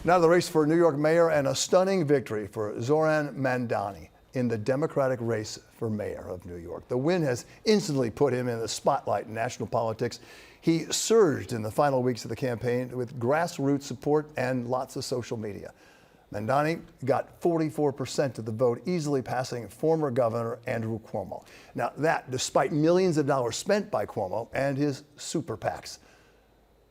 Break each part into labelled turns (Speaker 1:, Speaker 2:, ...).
Speaker 1: Now the race for New York mayor and a stunning victory for Zoran Mamdani in the Democratic race for mayor of New York. The win has instantly put him in the spotlight in national politics. He surged in the final weeks of the campaign with grassroots support and lots of social media. Mamdani got 44% of the vote, easily passing former Governor Andrew Cuomo. Now that, despite millions of dollars spent by Cuomo and his super PACs.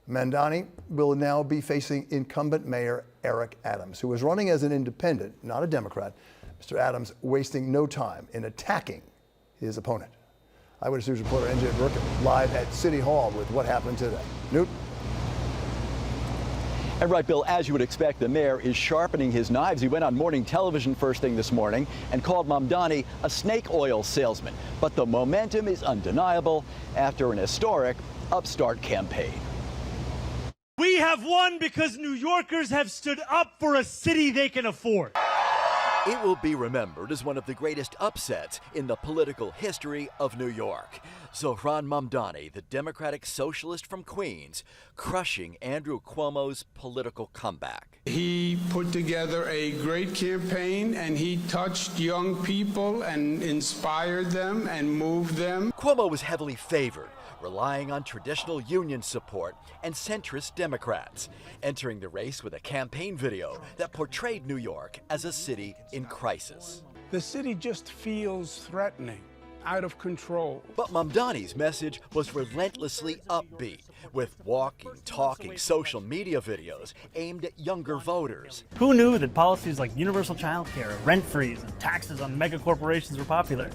Speaker 1: Mamdani will now be facing incumbent Mayor Eric Adams, who is running as an independent, not a Democrat. Mr. Adams wasting no time in attacking his opponent. Eyewitness News reporter NJ Burkett live at City Hall with what happened today. Newt?
Speaker 2: And right, Bill, as you would expect, the mayor is sharpening his knives. He went on morning television first thing this morning and called Mamdani a snake oil salesman. But the momentum is undeniable after an historic upstart campaign.
Speaker 3: We have won because New Yorkers have stood up for a city they can afford.
Speaker 4: It will be remembered as one of the greatest upsets in the political history of New York. Zoran Mamdani, the Democratic socialist from Queens, crushing Andrew Cuomo's political comeback.
Speaker 5: He put together a great campaign, and he touched young people and inspired them and moved them.
Speaker 4: Cuomo was heavily favored, relying on traditional union support and centrist Democrats, entering the race with a campaign video that portrayed New York as a city in crisis.
Speaker 5: The city just feels threatening, out of control.
Speaker 4: But Mamdani's message was relentlessly upbeat, with walking, talking social media videos aimed at younger voters.
Speaker 3: Who knew that policies like universal child care, rent freeze, and taxes on mega corporations were popular?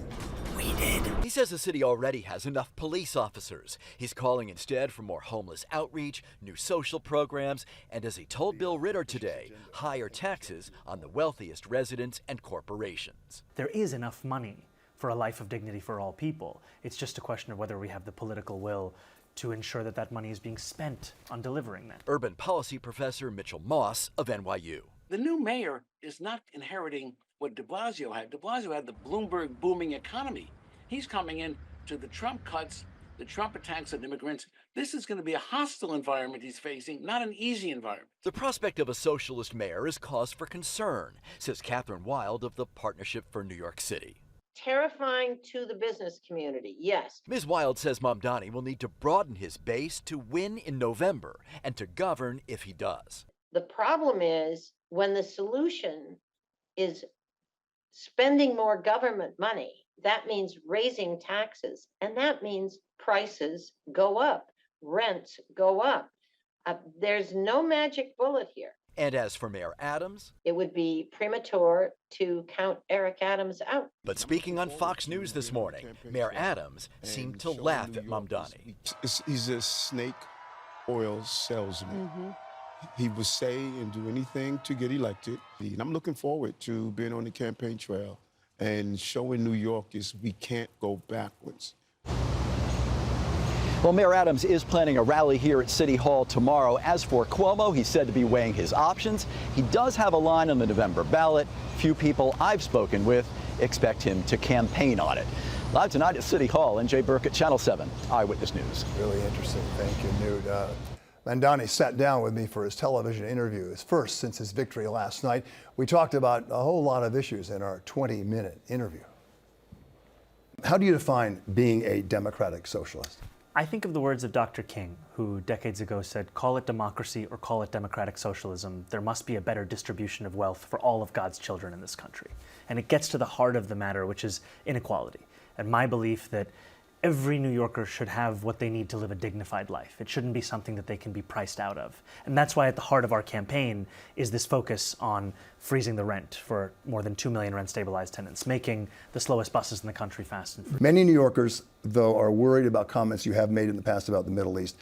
Speaker 3: We did.
Speaker 4: He says the city already has enough police officers. He's calling instead for more homeless outreach, new social programs, and as he told Bill Ritter today, higher taxes on the wealthiest residents and corporations.
Speaker 6: There is enough money for a life of dignity for all people. It's just a question of whether we have the political will to ensure that that money is being spent on delivering that.
Speaker 4: Urban policy professor Mitchell Moss of NYU.
Speaker 7: The new mayor is not inheriting what de Blasio had. De Blasio had the Bloomberg booming economy. He's coming in to the Trump cuts, the Trump attacks on immigrants. This is going to be a hostile environment he's facing, not an easy environment.
Speaker 4: The prospect of a socialist mayor is cause for concern, says Catherine Wild of the Partnership for New York City.
Speaker 8: Terrifying to the business community, yes.
Speaker 4: Ms. Wild says Mamdani will need to broaden his base to win in November and to govern if he does.
Speaker 8: The problem is when the solution is spending more government money, that means raising taxes, and that means prices go up, rents go up. There's no magic bullet here.
Speaker 4: And as for Mayor Adams,
Speaker 8: it would be premature to count Eric Adams out.
Speaker 4: But speaking on Fox News this morning, Mayor Adams seemed to laugh at Mamdani.
Speaker 9: He's a snake oil salesman. Mm-hmm. He will say and do anything to get elected. And I'm looking forward to being on the campaign trail and showing New Yorkers we can't go backwards.
Speaker 2: Well, Mayor Adams is planning a rally here at City Hall tomorrow. As for Cuomo, he's said to be weighing his options. He does have a line on the November ballot. Few people I've spoken with expect him to campaign on it. Live tonight at City Hall, NJ Burkett, Channel 7, Eyewitness News.
Speaker 1: Really interesting. Thank you, Newt. Mamdani sat down with me for his television interview, his first since his victory last night. We talked about a whole lot of issues in our 20-minute interview. How do you define being a democratic socialist?
Speaker 6: I think of the words of Dr. King, who decades ago said, call it democracy or call it democratic socialism. There must be a better distribution of wealth for all of God's children in this country. And it gets to the heart of the matter, which is inequality. And my belief that every New Yorker should have what they need to live a dignified life. It shouldn't be something that they can be priced out of. And that's why at the heart of our campaign is this focus on freezing the rent for more than 2 million rent-stabilized tenants, making the slowest buses in the country fast and free.
Speaker 1: Many New Yorkers, though, are worried about comments you have made in the past about the Middle East.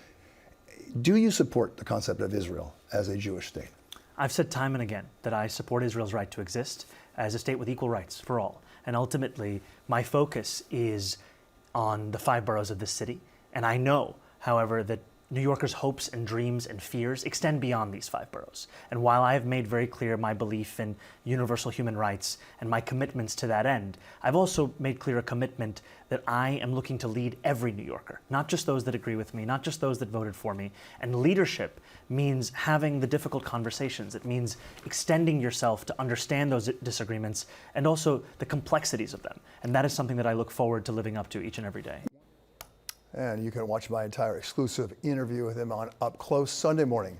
Speaker 1: Do you support the concept of Israel as a Jewish state?
Speaker 6: I've said time and again that I support Israel's right to exist as a state with equal rights for all. And ultimately, my focus is on the 5 boroughs of this city. And I know, however, that New Yorkers' hopes and dreams and fears extend beyond these 5 boroughs. And while I have made very clear my belief in universal human rights and my commitments to that end, I've also made clear a commitment that I am looking to lead every New Yorker, not just those that agree with me, not just those that voted for me. And leadership means having the difficult conversations. It means extending yourself to understand those disagreements and also the complexities of them. And that is something that I look forward to living up to each and every day.
Speaker 1: And you can watch my entire exclusive interview with him on Up Close Sunday morning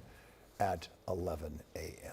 Speaker 1: at 11 a.m.